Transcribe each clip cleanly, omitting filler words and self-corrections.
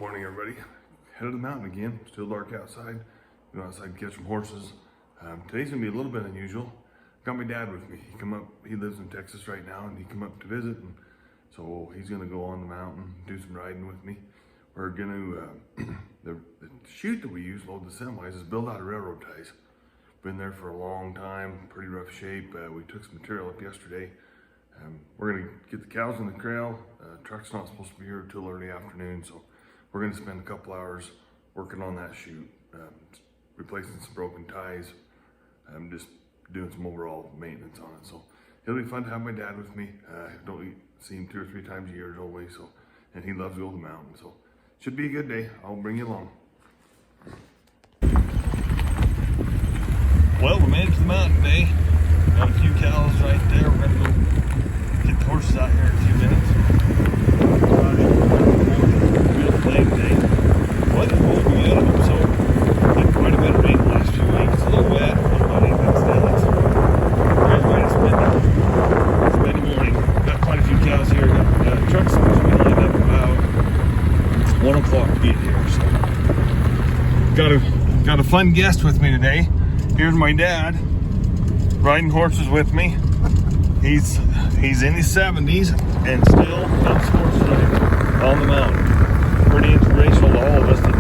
Morning, everybody. Headed to the mountain again. Still dark outside. Going outside to catch some horses. Today's gonna be a little bit unusual. Got my dad with me. He lives in Texas right now, and he come up to visit, and so he's gonna go on the mountain, do some riding with me. We're gonna the chute that we use load the semis is built out of railroad ties. Been there for a long time, pretty rough shape. We took some material up yesterday. We're gonna get the cows in the corral. Truck's not supposed to be here till early afternoon, so we're gonna spend a couple hours working on that chute, replacing some broken ties, just doing some overall maintenance on it. So it'll be fun to have my dad with me. Don't see him 2 or 3 times a year only, so, and he loves to go to the mountain, so should be a good day. I'll bring you along. Well, we made it to the mountain today. Got a few cows right there. We're gonna go get the horses out here in a few minutes. Real plain day. Weather's supposed to be good, so had quite a bit of rain the last few weeks. It's a little wet, a little muddy, but still it's a great way to spend the morning. Got quite a few cows here. Got truck's supposed to be lined up about 1 o'clock to get here. So got a fun guest with me today. Here's my dad riding horses with me. He's in his 70s and still comes horse riding on the mountain. Pretty inspirational to all of us that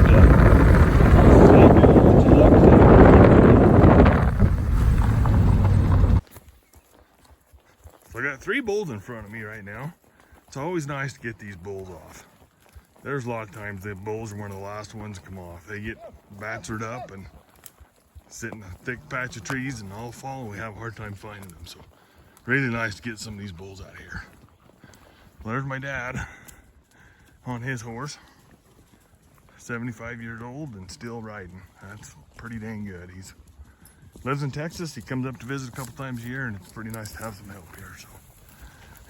So I got 3 bulls in front of me right now. It's always nice to get these bulls off. There's a lot of times the bulls are one of the last ones to come off. They get battered up and sit in a thick patch of trees and all fall, and we have a hard time finding them. So really nice to get some of these bulls out of here. Well, there's my dad on his horse, 75 years old and still riding. That's pretty dang good. He lives in Texas. He comes up to visit a couple times a year, and it's pretty nice to have some help here. So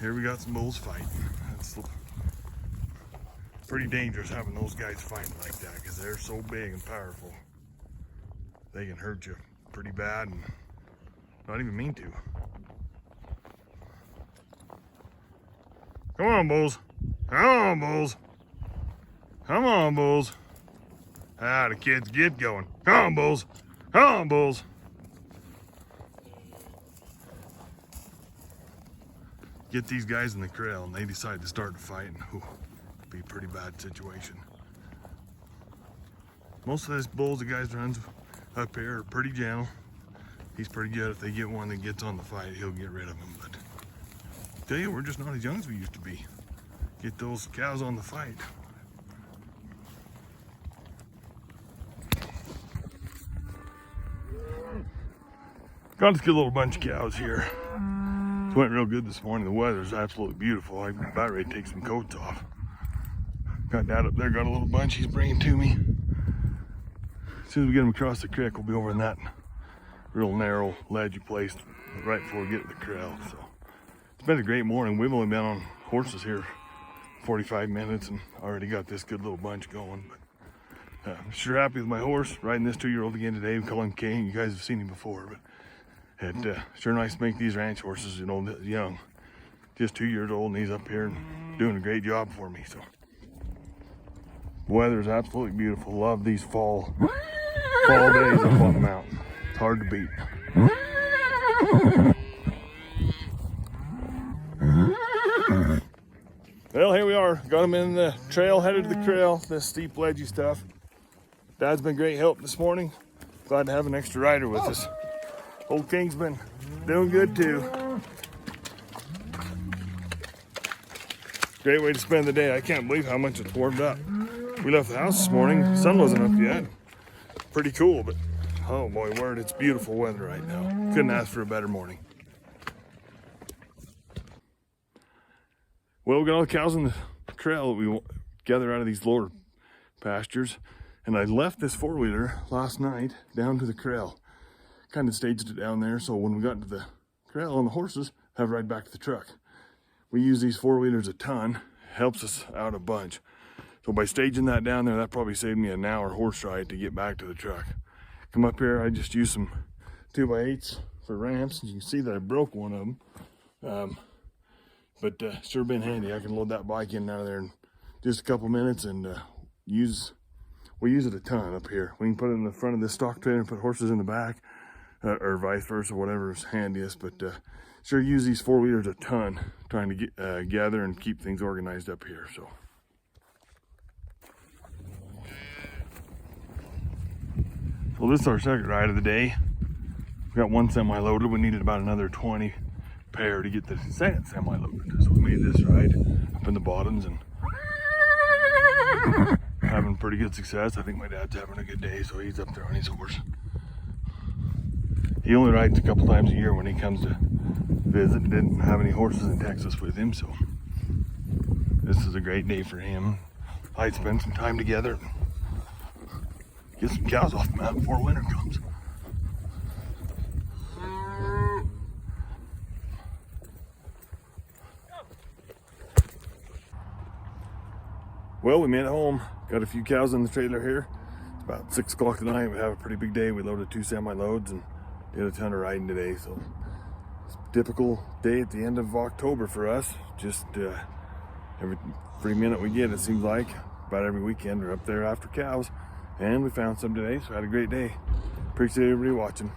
here we got some bulls fighting. That's pretty dangerous having those guys fighting like that, because they're so big and powerful. They can hurt you pretty bad and not even mean to. Come on, bulls. Come on, bulls. Come on, bulls. Ah, the kids get going. Come on, bulls. Come on, bulls. Get these guys in the corral and they decide to start to fight, and it'd be a pretty bad situation. Most of these bulls the guys runs up here are pretty gentle. He's pretty good. If they get one that gets on the fight, he'll get rid of them. But I tell you, we're just not as young as we used to be. Get those cows on the fight. Got this good little bunch of cows here. It went real good this morning. The weather's absolutely beautiful. I'm about ready to take some coats off. Got Dad up there, got a little bunch he's bringing to me. As soon as we get them across the creek, we'll be over in that real narrow ledgy place right before we get to the corral. So it's been a great morning. We've only been on horses here 45 minutes and already got this good little bunch going. But I'm sure happy with my horse, riding this 2-year-old again today. We call him King. You guys have seen him before, but it's sure nice to make these ranch horses, young. Just 2 years old, and he's up here and doing a great job for me. So the weather is absolutely beautiful. Love these fall days up on the mountain. It's hard to beat. Well, here we are. Got them in the trail, headed to the corral. This steep, ledgy stuff. Dad's been great help this morning. Glad to have an extra rider with us. Old King's been doing good too. Great way to spend the day. I can't believe how much it's warmed up. We left the house this morning. The sun wasn't up yet. Pretty cool, but oh boy, word, it's beautiful weather right now. Couldn't ask for a better morning. Well, we got all the cows in the corral that we gather out of these lower pastures. And I left this 4-wheeler last night down to the corral. Kind of staged it down there, so when we got to the corral on the horses, have right back to the truck. We use these 4-wheelers a ton. Helps us out a bunch. So by staging that down there, that probably saved me an hour horse ride to get back to the truck. Come up here, I just used some 2x8s for ramps. You can see that I broke one of them. But sure been handy. I can load that bike in out of there in just a couple minutes and we use it a ton up here. We can put it in the front of this stock trailer and put horses in the back, or vice versa, whatever's handiest. But sure use these 4-wheelers a ton, trying to get, gather and keep things organized up here. So. Well, this is our second ride of the day. We got one semi loaded. We needed about another 20 pair to get the second semi loaded. So we made this ride up in the bottoms and having pretty good success. I think my dad's having a good day, so he's up there on his horse. He only rides a couple times a year when he comes to visit. Didn't have any horses in Texas with him, so this is a great day for him. I'd spend some time together. Get some cows off the mat before winter comes. Well, we made it home. Got a few cows in the trailer here. It's about 6 o'clock tonight. We have a pretty big day. We loaded 2 semi-loads and did a ton of riding today. So it's a typical day at the end of October for us. Just every free minute we get, it seems like. About every weekend we're up there after cows. And we found some today, so had a great day. Appreciate everybody watching.